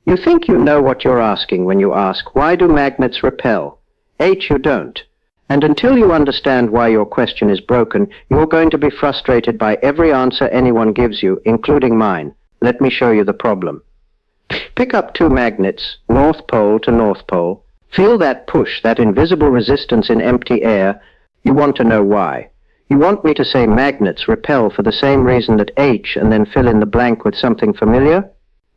You think you know what you're asking when you ask, why do magnets repel? H, you don't. And until you understand why your question is broken, you're going to be frustrated by every answer anyone gives you, including mine. Let me show you the problem. Pick up two magnets, North Pole to North Pole. Feel that push, that invisible resistance in empty air. You want to know why. You want me to say magnets repel for the same reason that H and then fill in the blank with something familiar?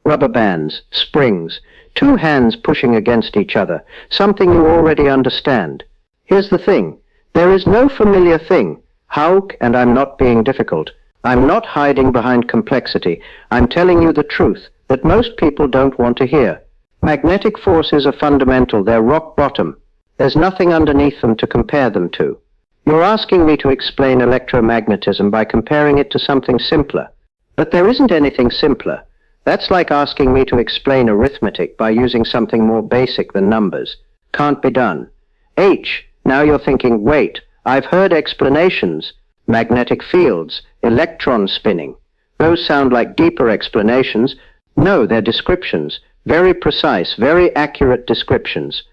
Rubber bands, springs, two hands pushing against each other, something you already understand. Here's the thing. There is no familiar thing. How, and I'm not being difficult. I'm not hiding behind complexity. I'm telling you the truth that most people don't want to hear. Magnetic forces are fundamental. They're rock bottom. There's nothing underneath them to compare them to. You're asking me to explain electromagnetism by comparing it to something simpler. But there isn't anything simpler. That's like asking me to explain arithmetic by using something more basic than numbers. Can't be done. H, now you're thinking, wait, I've heard explanations. Magnetic fields, electrons spinning. Those sound like deeper explanations. No, they're descriptions. Very precise, very accurate descriptions.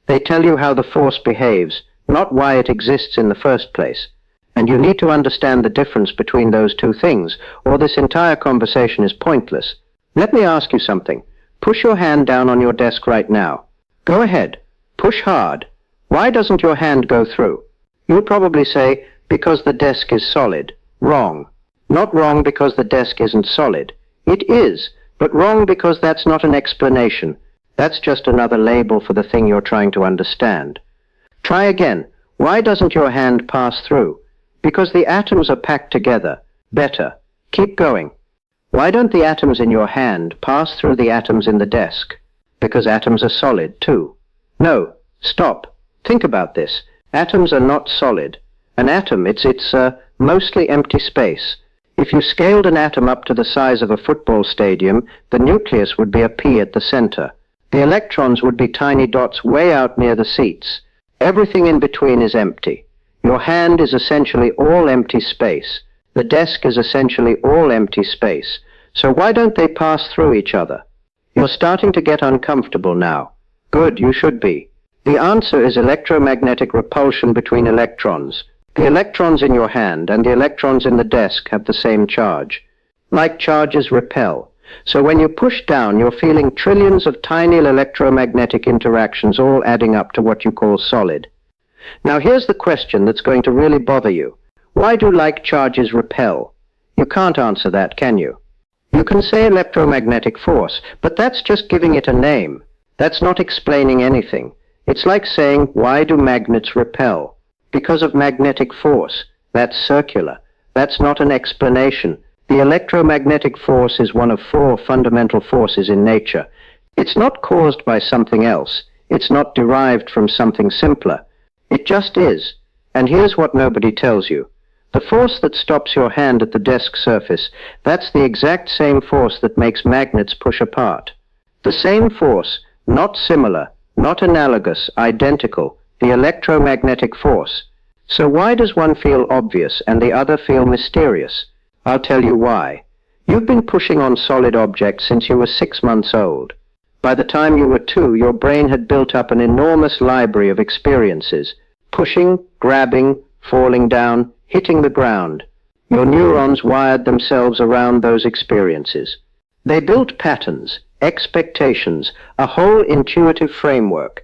They tell you how the force behaves, not why it exists in the first place. And you need to understand the difference between those two things, or this entire conversation is pointless. Let me ask you something. Push your hand down on your desk right now. Go ahead. Push hard. Why doesn't your hand go through? You'll probably say, because the desk is solid. Wrong. Not wrong because the desk isn't solid. It is, but wrong because that's not an explanation. That's just another label for the thing you're trying to understand. Try again. Why doesn't your hand pass through? Because the atoms are packed together. Better. Keep going. Why don't the atoms in your hand pass through the atoms in the desk? Because atoms are solid, too. No, stop. Think about this. Atoms are not solid. An atom, it's mostly empty space. If you scaled an atom up to the size of a football stadium, the nucleus would be a pea at the center. The electrons would be tiny dots way out near the seats. Everything in between is empty. Your hand is essentially all empty space. The desk is essentially all empty space. So why don't they pass through each other? You're starting to get uncomfortable now. Good, you should be. The answer is electromagnetic repulsion between electrons. The electrons in your hand and the electrons in the desk have the same charge. Like charges repel. So when you push down, you're feeling trillions of tiny electromagnetic interactions all adding up to what you call solid. Now here's the question that's going to really bother you. Why do like charges repel? You can't answer that, can you? You can say electromagnetic force, but that's just giving it a name. That's not explaining anything. It's like saying, why do magnets repel? Because of magnetic force. That's circular. That's not an explanation. The electromagnetic force is one of four fundamental forces in nature. It's not caused by something else. It's not derived from something simpler. It just is. And here's what nobody tells you. The force that stops your hand at the desk surface, that's the exact same force that makes magnets push apart. The same force, not similar, not analogous, identical, the electromagnetic force. So why does one feel obvious and the other feel mysterious? I'll tell you why. You've been pushing on solid objects since you were 6 months old. By the time you were 2, your brain had built up an enormous library of experiences. Pushing, grabbing, falling down, hitting the ground. Your neurons wired themselves around those experiences. They built patterns, expectations, a whole intuitive framework.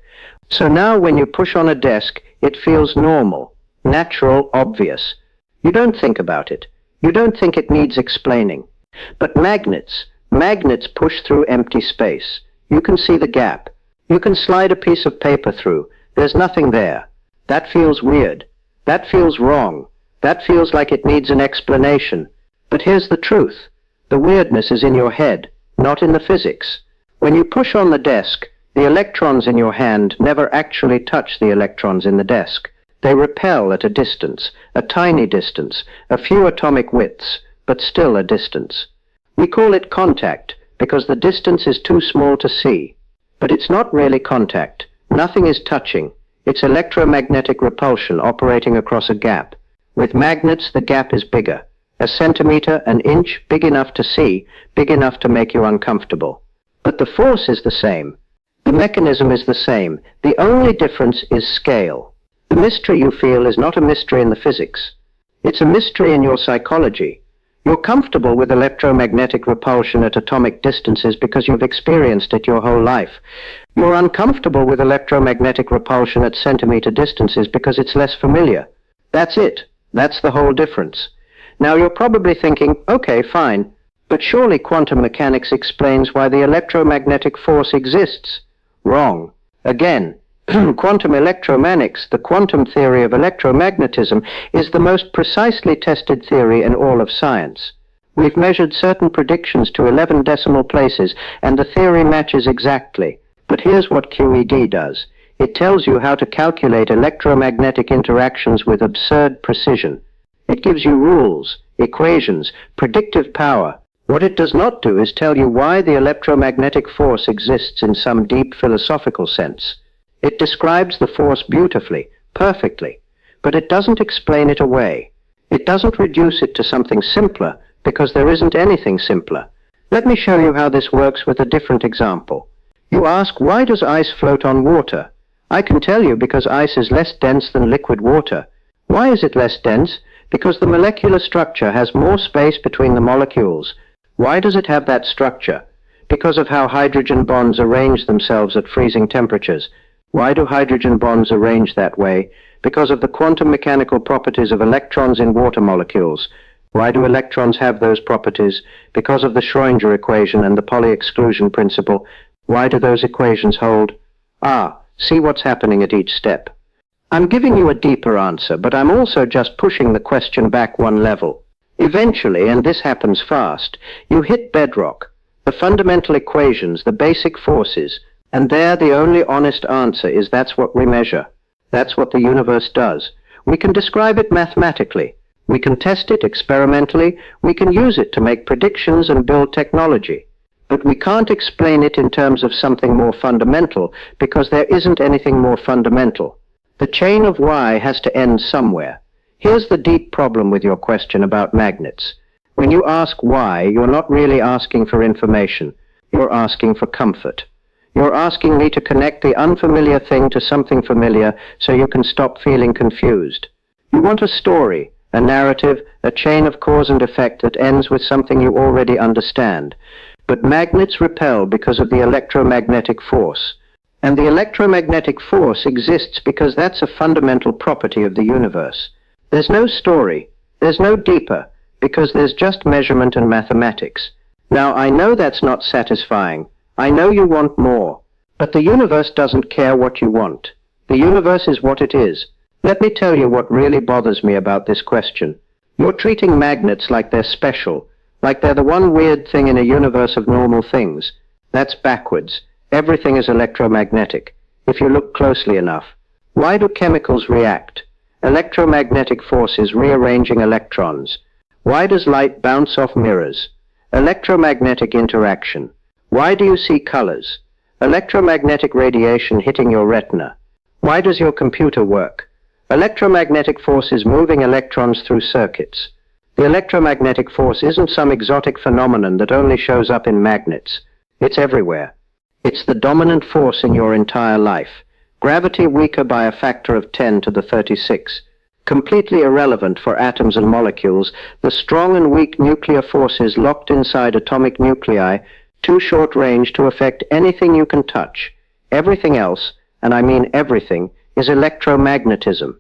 So now when you push on a desk, it feels normal, natural, obvious. You don't think about it. You don't think it needs explaining. But magnets push through empty space. You can see the gap. You can slide a piece of paper through. There's nothing there. That feels weird. That feels wrong. That feels like it needs an explanation. But here's the truth. The weirdness is in your head, not in the physics. When you push on the desk, the electrons in your hand never actually touch the electrons in the desk. They repel at a distance, a tiny distance, a few atomic widths, but still a distance. We call it contact because the distance is too small to see. But it's not really contact. Nothing is touching. It's electromagnetic repulsion operating across a gap. With magnets, the gap is bigger. A centimeter, an inch, big enough to see, big enough to make you uncomfortable. But the force is the same. The mechanism is the same. The only difference is scale. The mystery you feel is not a mystery in the physics. It's a mystery in your psychology. You're comfortable with electromagnetic repulsion at atomic distances because you've experienced it your whole life. You're uncomfortable with electromagnetic repulsion at centimeter distances because it's less familiar. That's it. That's the whole difference. Now you're probably thinking, okay, fine, but surely quantum mechanics explains why the electromagnetic force exists. Wrong. Again, quantum electromechanics, the quantum theory of electromagnetism, is the most precisely tested theory in all of science. We've measured certain predictions to 11 decimal places, and the theory matches exactly. But here's what QED does. It tells you how to calculate electromagnetic interactions with absurd precision. It gives you rules, equations, predictive power. What it does not do is tell you why the electromagnetic force exists in some deep philosophical sense. It describes the force beautifully, perfectly, but it doesn't explain it away. It doesn't reduce it to something simpler, because there isn't anything simpler. Let me show you how this works with a different example. You ask, why does ice float on water? I can tell you because ice is less dense than liquid water. Why is it less dense? Because the molecular structure has more space between the molecules. Why does it have that structure? Because of how hydrogen bonds arrange themselves at freezing temperatures. Why do hydrogen bonds arrange that way? Because of the quantum mechanical properties of electrons in water molecules. Why do electrons have those properties? Because of the Schrödinger equation and the Pauli exclusion principle. Why do those equations hold? See what's happening at each step. I'm giving you a deeper answer, but I'm also just pushing the question back one level. Eventually, and this happens fast, you hit bedrock, the fundamental equations, the basic forces, and there the only honest answer is that's what we measure. That's what the universe does. We can describe it mathematically. We can test it experimentally. We can use it to make predictions and build technology. But we can't explain it in terms of something more fundamental, because there isn't anything more fundamental. The chain of why has to end somewhere. Here's the deep problem with your question about magnets. When you ask why, you're not really asking for information. You're asking for comfort. You're asking me to connect the unfamiliar thing to something familiar so you can stop feeling confused. You want a story, a narrative, a chain of cause and effect that ends with something you already understand. But magnets repel because of the electromagnetic force. And the electromagnetic force exists because that's a fundamental property of the universe. There's no story, there's no deeper, because there's just measurement and mathematics. Now, I know that's not satisfying. I know you want more. But the universe doesn't care what you want. The universe is what it is. Let me tell you what really bothers me about this question. You're treating magnets like they're special, like they're the one weird thing in a universe of normal things. That's backwards. Everything is electromagnetic, if you look closely enough. Why do chemicals react? Electromagnetic forces rearranging electrons. Why does light bounce off mirrors? Electromagnetic interaction. Why do you see colors? Electromagnetic radiation hitting your retina. Why does your computer work? Electromagnetic forces moving electrons through circuits. The electromagnetic force isn't some exotic phenomenon that only shows up in magnets. It's everywhere. It's the dominant force in your entire life. Gravity weaker by a factor of 10 to the 36. Completely irrelevant for atoms and molecules, the strong and weak nuclear forces locked inside atomic nuclei, too short range to affect anything you can touch. Everything else, and I mean everything, is electromagnetism.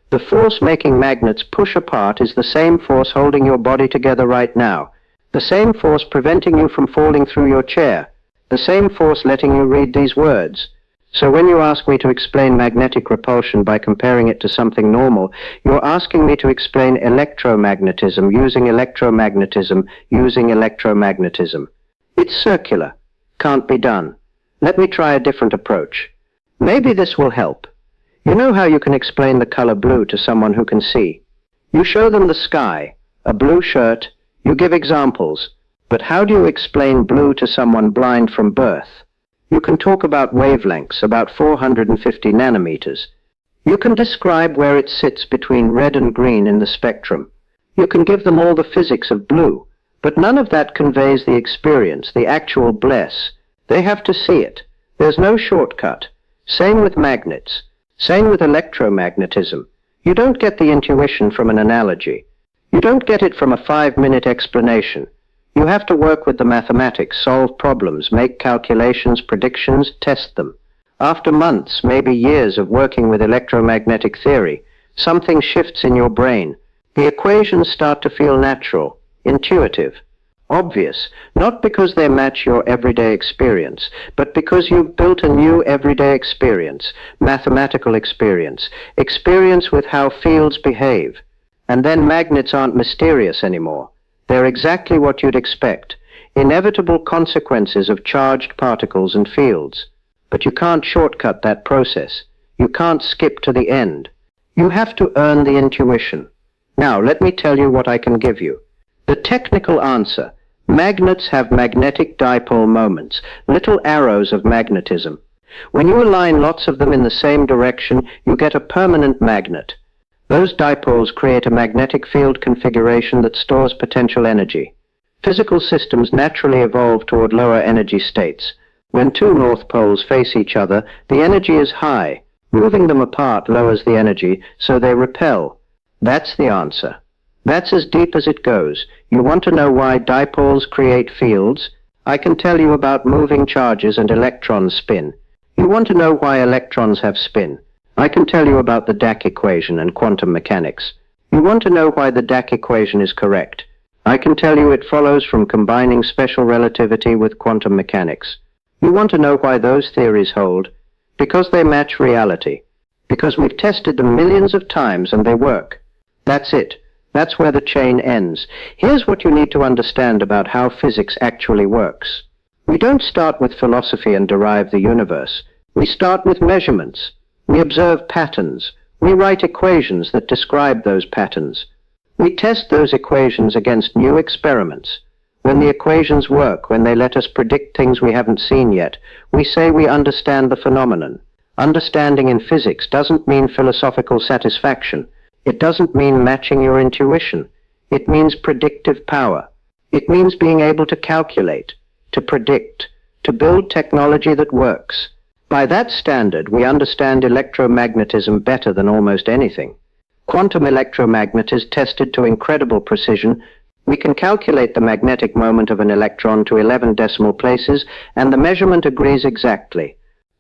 The force making magnets push apart is the same force holding your body together right now. The same force preventing you from falling through your chair. The same force letting you read these words. So when you ask me to explain magnetic repulsion by comparing it to something normal, you're asking me to explain electromagnetism using electromagnetism using electromagnetism. It's circular. Can't be done. Let me try a different approach. Maybe this will help. You know how you can explain the color blue to someone who can see? You show them the sky, a blue shirt, you give examples. But how do you explain blue to someone blind from birth? You can talk about wavelengths, about 450 nanometers. You can describe where it sits between red and green in the spectrum. You can give them all the physics of blue, but none of that conveys the experience, the actual bliss, They have to see it. There's no shortcut. Same with magnets. Same with electromagnetism. You don't get the intuition from an analogy. You don't get it from a 5-minute explanation. You have to work with the mathematics, solve problems, make calculations, predictions, test them. After months, maybe years of working with electromagnetic theory, something shifts in your brain. The equations start to feel natural, intuitive, obvious, not because they match your everyday experience, but because you've built a new everyday experience, mathematical experience, experience with how fields behave. And then magnets aren't mysterious anymore. They're exactly what you'd expect, inevitable consequences of charged particles and fields. But you can't shortcut that process. You can't skip to the end. You have to earn the intuition. Now, let me tell you what I can give you. The technical answer. Magnets have magnetic dipole moments, little arrows of magnetism. When you align lots of them in the same direction, you get a permanent magnet. Those dipoles create a magnetic field configuration that stores potential energy. Physical systems naturally evolve toward lower energy states. When two north poles face each other, the energy is high. Moving them apart lowers the energy, so they repel. That's the answer. That's as deep as it goes. You want to know why dipoles create fields? I can tell you about moving charges and electrons spin. You want to know why electrons have spin? I can tell you about the Dirac equation and quantum mechanics. You want to know why the Dirac equation is correct? I can tell you it follows from combining special relativity with quantum mechanics. You want to know why those theories hold? Because they match reality. Because we've tested them millions of times and they work. That's it. That's where the chain ends. Here's what you need to understand about how physics actually works. We don't start with philosophy and derive the universe. We start with measurements. We observe patterns. We write equations that describe those patterns. We test those equations against new experiments. When the equations work, when they let us predict things we haven't seen yet, we say we understand the phenomenon. Understanding in physics doesn't mean philosophical satisfaction. It doesn't mean matching your intuition. It means predictive power. It means being able to calculate, to predict, to build technology that works. By that standard, we understand electromagnetism better than almost anything. Quantum electromagnet is tested to incredible precision. We can calculate the magnetic moment of an electron to 11 decimal places, and the measurement agrees exactly.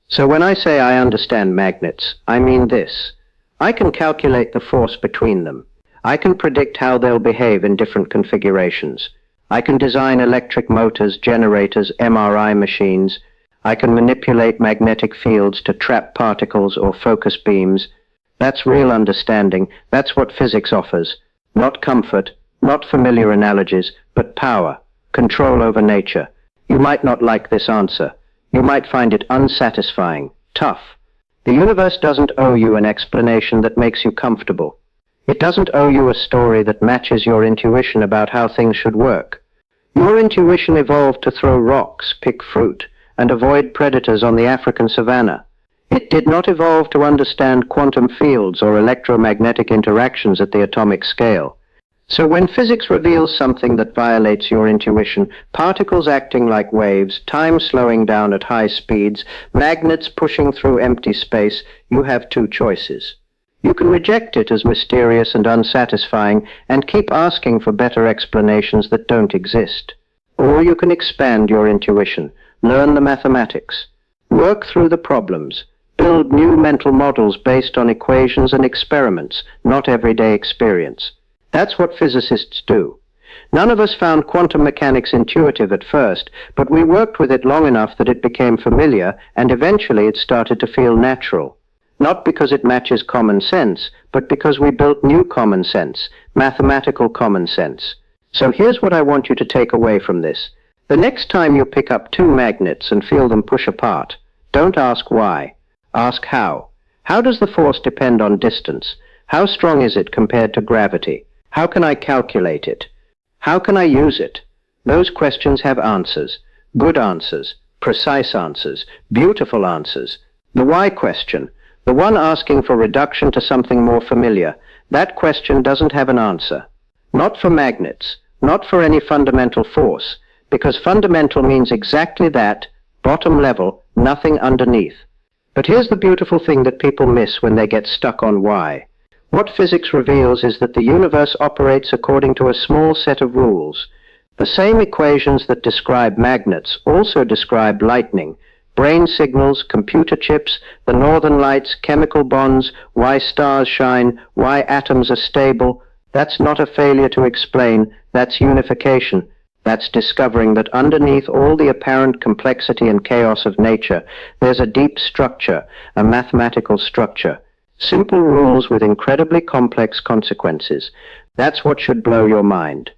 So when I say I understand magnets, I mean this. I can calculate the force between them. I can predict how they'll behave in different configurations. I can design electric motors, generators, MRI machines. I can manipulate magnetic fields to trap particles or focus beams. That's real understanding. That's what physics offers. Not comfort, not familiar analogies, but power, control over nature. You might not like this answer. You might find it unsatisfying, tough. The universe doesn't owe you an explanation that makes you comfortable. It doesn't owe you a story that matches your intuition about how things should work. Your intuition evolved to throw rocks, pick fruit, and avoid predators on the African savanna. It did not evolve to understand quantum fields or electromagnetic interactions at the atomic scale. So when physics reveals something that violates your intuition, particles acting like waves, time slowing down at high speeds, magnets pushing through empty space, you have two choices. You can reject it as mysterious and unsatisfying and keep asking for better explanations that don't exist. Or you can expand your intuition, learn the mathematics, work through the problems, build new mental models based on equations and experiments, not everyday experience. That's what physicists do. None of us found quantum mechanics intuitive at first, but we worked with it long enough that it became familiar, and eventually it started to feel natural. Not because it matches common sense, but because we built new common sense, mathematical common sense. So here's what I want you to take away from this. The next time you pick up two magnets and feel them push apart, don't ask why. Ask how. How does the force depend on distance? How strong is it compared to gravity? How can I calculate it? How can I use it? Those questions have answers. Good answers. Precise answers. Beautiful answers. The why question, the one asking for reduction to something more familiar, that question doesn't have an answer. Not for magnets. Not for any fundamental force. Because fundamental means exactly that, Bottom level, nothing underneath. But here's the beautiful thing that people miss when they get stuck on why. What physics reveals is that the universe operates according to a small set of rules. The same equations that describe magnets also describe lightning, brain signals, computer chips, the northern lights, chemical bonds, why stars shine, why atoms are stable. That's not a failure to explain, that's unification. That's discovering that underneath all the apparent complexity and chaos of nature, there's a deep structure, a mathematical structure. Simple rules with incredibly complex consequences. That's what should blow your mind.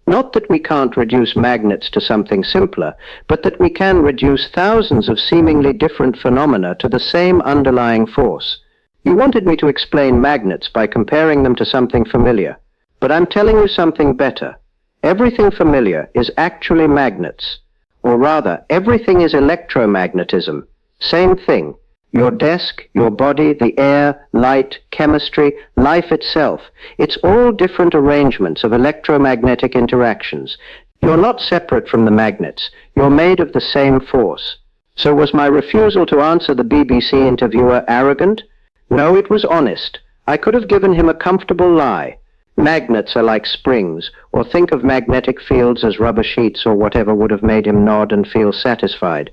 Not that we can't reduce magnets to something simpler, but that we can reduce thousands of seemingly different phenomena to the same underlying force. You wanted me to explain magnets by comparing them to something familiar, but I'm telling you something better. Everything familiar is actually magnets. Or rather, everything is electromagnetism. Same thing. Your desk, your body, the air, light, chemistry, life itself. It's all different arrangements of electromagnetic interactions. You're not separate from the magnets. You're made of the same force. So was my refusal to answer the BBC interviewer arrogant? No, it was honest. I could have given him a comfortable lie. Magnets are like springs, or think of magnetic fields as rubber sheets or whatever would have made him nod and feel satisfied.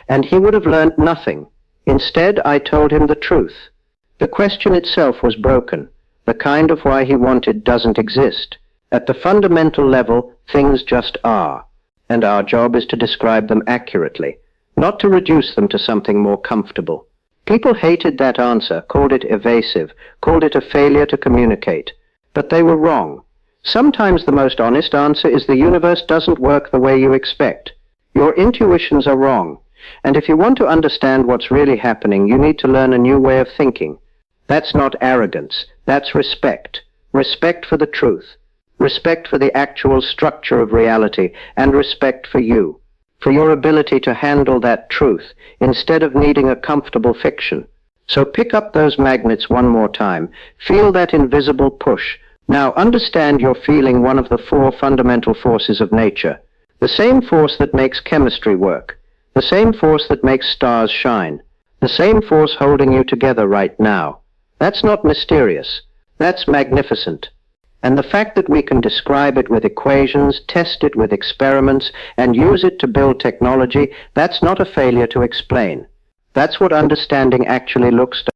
And he would have learned nothing. Instead, I told him the truth. The question itself was broken. The kind of why he wanted doesn't exist. At the fundamental level, things just are. And our job is to describe them accurately, not to reduce them to something more comfortable. People hated that answer, called it evasive, called it a failure to communicate. But they were wrong. Sometimes the most honest answer is the universe doesn't work the way you expect. Your intuitions are wrong. And if you want to understand what's really happening, you need to learn a new way of thinking. That's not arrogance. That's respect. Respect for the truth. Respect for the actual structure of reality. And respect for you. For your ability to handle that truth, instead of needing a comfortable fiction. So pick up those magnets one more time. Feel that invisible push. Now understand you're feeling one of the four fundamental forces of nature. The same force that makes chemistry work. The same force that makes stars shine. The same force holding you together right now. That's not mysterious. That's magnificent. And the fact that we can describe it with equations, test it with experiments, and use it to build technology, that's not a failure to explain. That's what understanding actually looks like.